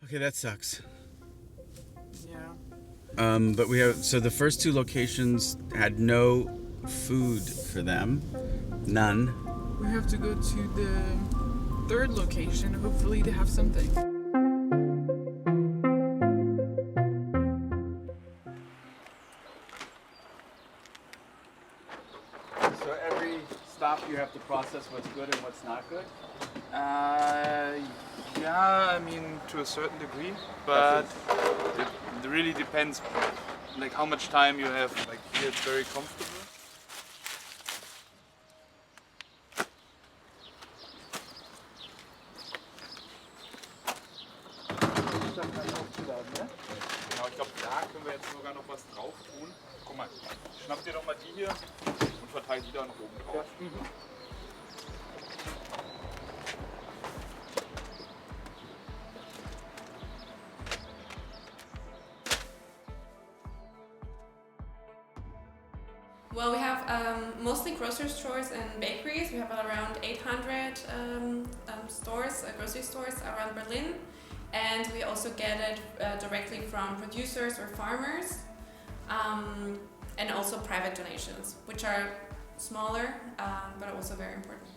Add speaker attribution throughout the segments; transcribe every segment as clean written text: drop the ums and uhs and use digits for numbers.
Speaker 1: Okay, that sucks.
Speaker 2: Yeah.
Speaker 1: But we have, so the first two locations had no food for them. None.
Speaker 2: We have to go to the third location. Hopefully they have something.
Speaker 1: So every stop you have to process what's good and what's not good?
Speaker 3: Yeah, I mean to a certain degree, but it really depends, like how much time you have. Like here, it's very comfortable. Genau, ich glaube, da können wir jetzt sogar noch was drauf tun. Guck mal, schnapp dir doch mal die hier und verteile die da noch oben drauf.
Speaker 4: Well, we have mostly grocery stores and bakeries. We have around 800 stores, grocery stores around Berlin. And we also get it directly from producers or farmers. And also private donations, which are smaller, but also very important.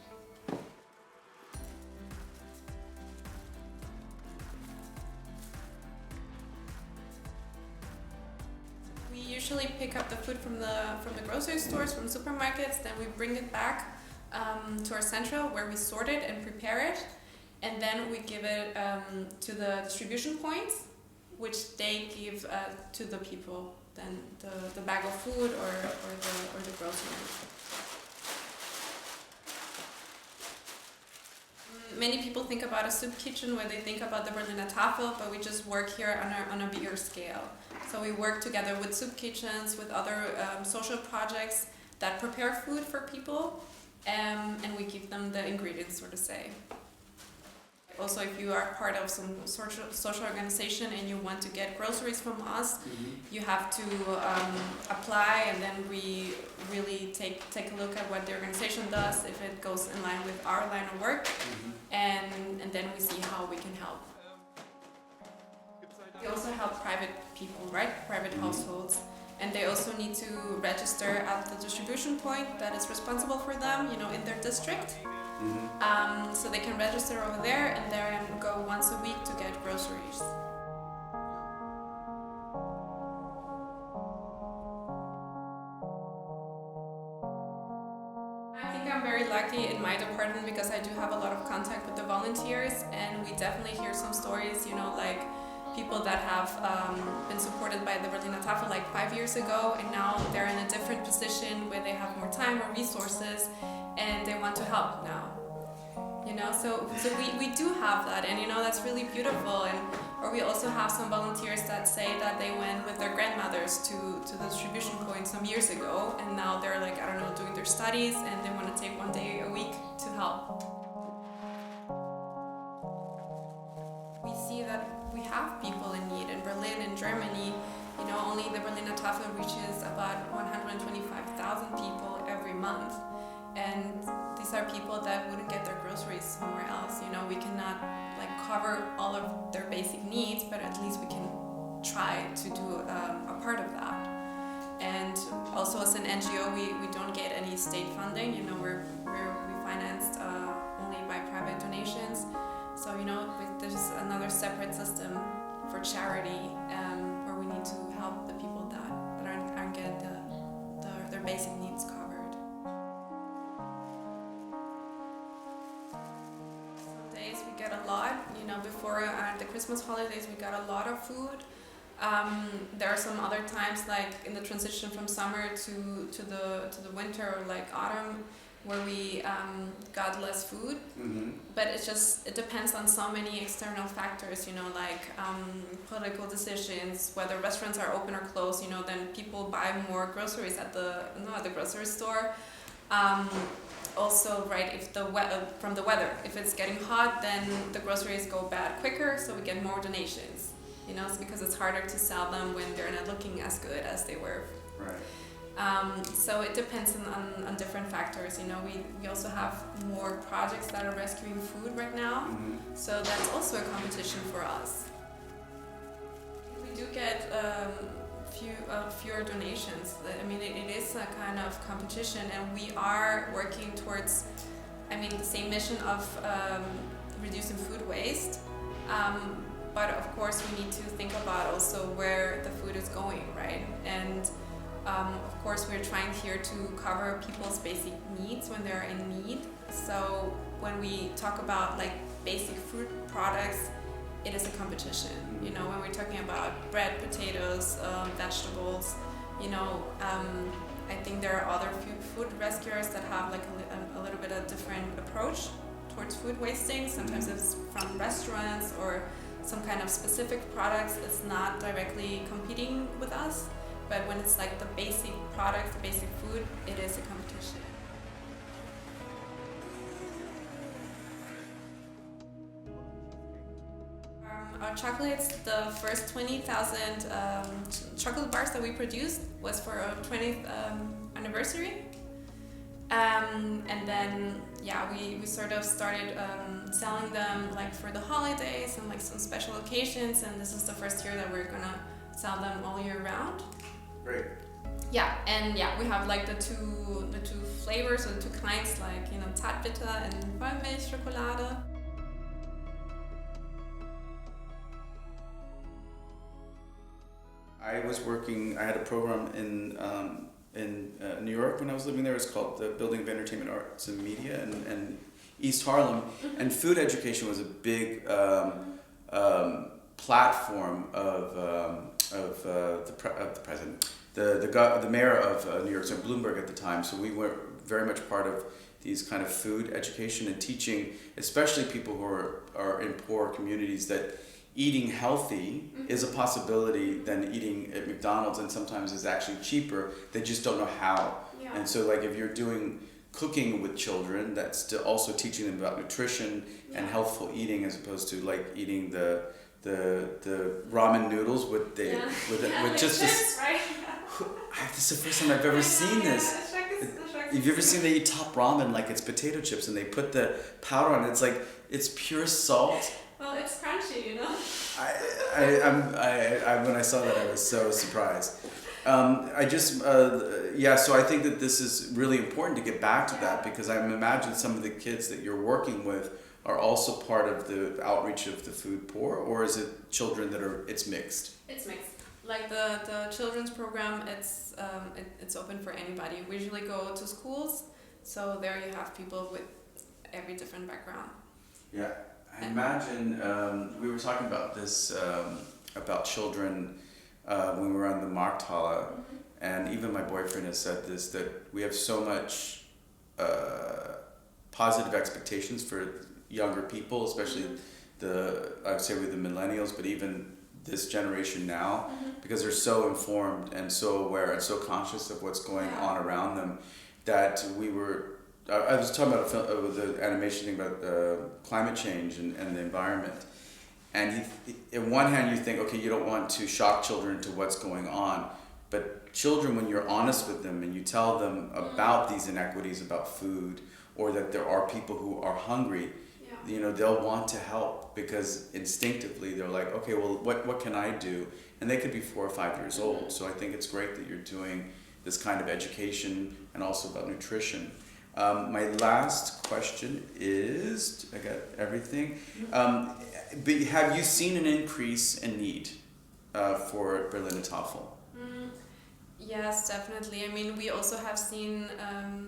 Speaker 4: We usually pick up the food from the grocery stores, from supermarkets, then we bring it back to our central where we sort it and prepare it, and then we give it to the distribution points, which they give to the people, then the bag of food or the groceries. Many people think about a soup kitchen when they think about the Berliner Tafel, but we just work here on a bigger scale. So we work together with soup kitchens, with other social projects that prepare food for people, and we give them the ingredients, so to say. Also, if you are part of some social organization and you want to get groceries from us, you have to apply, and then we really take a look at what the organization does, if it goes in line with our line of work, and then we see how we can help. We also help private people, right? Private households. And they also need to register at the distribution point that is responsible for them, in their district. So they can register over there and then go once a week to get groceries. I think I'm very lucky in my department because I do have a lot of contact with the volunteers, and we definitely hear some stories, like people that have been supported by the Berliner Tafel like 5 years ago, and now they're in a different position where they have more time or resources and they want to help now. So we do have that, and that's really beautiful. Or we also have some volunteers that say that they went with their grandmothers to the distribution point some years ago, and now they're doing their studies, and they want to take one day a week to help. We see that we have people in need in Berlin and Germany. Only the Berliner Tafel reaches about 125,000 people every month. And these are people that wouldn't get their groceries somewhere else. We cannot cover all of their basic needs, but at least we can try to do a part of that. And also as an NGO, we don't get any state funding. We're financed only by private donations. So there's another separate system for charity where we need to help the people that aren't getting their basic needs covered. We get a lot, before the Christmas holidays we got a lot of food. There are some other times, like in the transition from summer to the winter or autumn, where we got less food. But it depends on so many external factors, political decisions, whether restaurants are open or closed. Then people buy more groceries at the grocery store. Also, right, if from the weather, if it's getting hot, then the groceries go bad quicker, so we get more donations. It's because it's harder to sell them when they're not looking as good as they were.
Speaker 1: Right.
Speaker 4: So it depends on different factors. We also have more projects that are rescuing food right now, so that's also a competition for us. fewer donations. I mean, it is a kind of competition, and we are working towards, I mean, the same mission of reducing food waste. But of course, we need to think about also where the food is going, right? And of course, we're trying here to cover people's basic needs when they're in need. So when we talk about like basic food products, it is a competition. You know, when we're talking about bread, potatoes, vegetables, you know, I think there are other food rescuers that have like a little bit of different approach towards food wasting. Sometimes it's from restaurants or some kind of specific products. It's not directly competing with us, but when it's like the basic product, the basic food, it is a competition. Our chocolates, the first 20,000 chocolate bars that we produced was for our 20th anniversary. And then, yeah, we sort of started selling them like for the holidays and like some special occasions, and this is the first year that we're gonna sell them all year round.
Speaker 1: Great.
Speaker 4: Yeah, and yeah, we have like the two flavors or the two kinds, like, you know, Zartbitter and Vollmilchschokolade.
Speaker 1: I had a program in New York when I was living there. It's called the Building of Entertainment, Arts and Media in East Harlem. And food education was a big platform of the president, the mayor of New York, so Bloomberg at the time. So we were very much part of these kind of food education and teaching, especially people who are in poor communities, that eating healthy is a possibility than eating at McDonald's, and sometimes is actually cheaper. They just don't know how. Yeah. And so like if you're doing cooking with children, that's also teaching them about nutrition and healthful eating, as opposed to like eating the ramen noodles with just this. Right? This is the first time I've ever seen this. Have you ever seen they eat top ramen like it's potato chips and they put the powder on it? It's like it's pure salt.
Speaker 4: Well, it's crunchy, you know.
Speaker 1: When I saw that, I was so surprised. So I think that this is really important to get back to that, because I imagine some of the kids that you're working with are also part of the outreach of the food poor, or is it children it's mixed?
Speaker 4: It's mixed. Like the children's program, it's open for anybody. We usually go to schools, so there you have people with every different background.
Speaker 1: Yeah. I imagine we were talking about this about children when we were on the Markthalle, and even my boyfriend has said this, that we have so much positive expectations for younger people, especially I'd say with the millennials, but even this generation now, because they're so informed and so aware and so conscious of what's going on around them, that I was talking about the animation thing about climate change and the environment. And on one hand, you think, okay, you don't want to shock children to what's going on. But children, when you're honest with them and you tell them about these inequities about food, or that there are people who are hungry, you know, they'll want to help, because instinctively they're like, okay, well, what can I do? And they could be 4 or 5 years old. So I think it's great that you're doing this kind of education and also about nutrition. My last question is, I got everything, but have you seen an increase in need for Berliner Tafel?
Speaker 4: Yes, definitely. I mean, we also have seen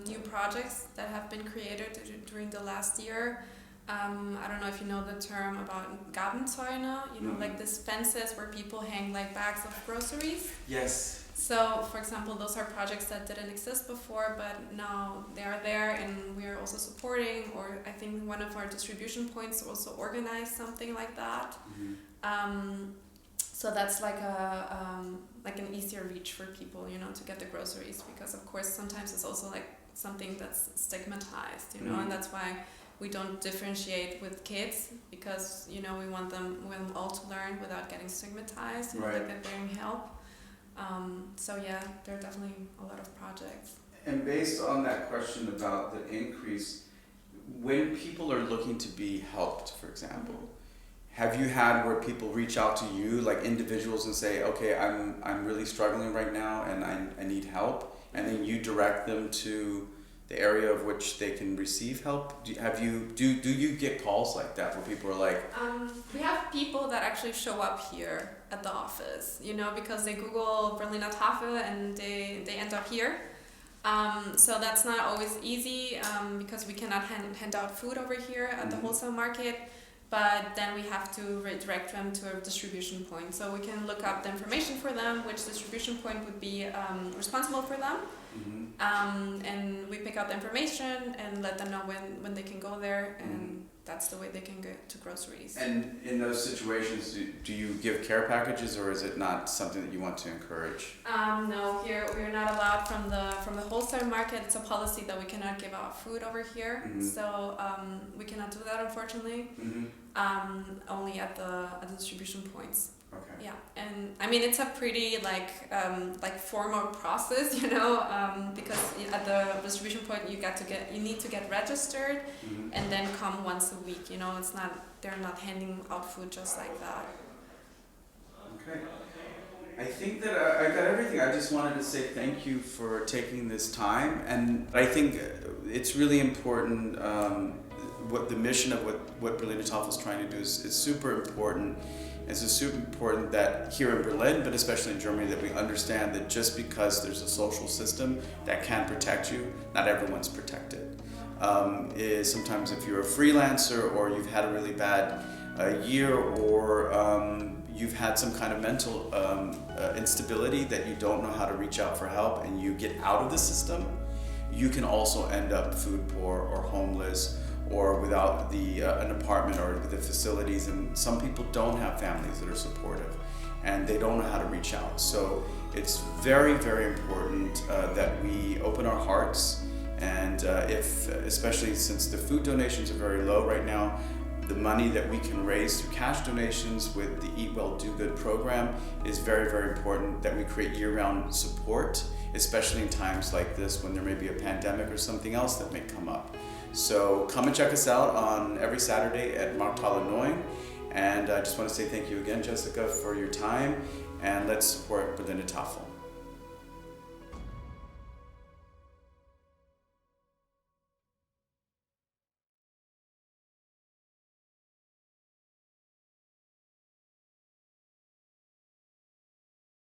Speaker 4: new projects that have been created during the last year. I don't know if you know the term about Gabenzäune, you know, like these fences where people hang like bags of groceries.
Speaker 1: Yes.
Speaker 4: So, for example, those are projects that didn't exist before, but now they are there, and we are also supporting, or I think one of our distribution points also organized something like that. So that's like an easier reach for people, you know, to get the groceries, because of course sometimes it's also like something that's stigmatized, you know, and that's why we don't differentiate with kids, because, you know, we want them all to learn without getting stigmatized, you know, like that they're in help. So yeah, there are definitely a lot of projects.
Speaker 1: And based on that question about the increase, when people are looking to be helped, for example, have you had where people reach out to you, like individuals, and say, okay, I'm really struggling right now and I need help, and then you direct them to the area of which they can receive help? Do you get calls like that where people are like,
Speaker 4: We have people that actually show up here at the office, because they Google Berliner Tafel and they end up here. So that's not always easy because we cannot hand out food over here at the wholesale market, but then we have to redirect them to a distribution point. So we can look up the information for them, which distribution point would be responsible for them. And we pick out the information and let them know when they can go there, and that's the way they can get to groceries.
Speaker 1: and in those situations, do you give care packages, or is it not something that you want to encourage?
Speaker 4: No, here we're not allowed from the wholesale market. It's a policy that we cannot give out food over here, so we cannot do that, unfortunately. Only at the distribution points.
Speaker 1: Okay.
Speaker 4: Yeah, and I mean it's a pretty like formal process, because at the distribution point you need to get registered, and then come once a week. They're not handing out food just like that.
Speaker 1: Okay. I think that I got everything. I just wanted to say thank you for taking this time, and I think it's really important. What the mission of what Berliner Tafel is trying to do is super important. It's super important that here in Berlin, but especially in Germany, that we understand that just because there's a social system that can protect you, not everyone's protected. Sometimes if you're a freelancer, or you've had a really bad year, or you've had some kind of mental instability that you don't know how to reach out for help, and you get out of the system, you can also end up food poor or homeless, or without an apartment or the facilities. And some people don't have families that are supportive, and they don't know how to reach out. So it's very, very important that we open our hearts, and especially since the food donations are very low right now, the money that we can raise through cash donations with the Eat Well Do Good program is very, very important, that we create year-round support, especially in times like this when there may be a pandemic or something else that may come up. So come and check us out on every Saturday at Markthalle 9. And I just want to say thank you again, Jessica, for your time, and let's support Berliner Tafel.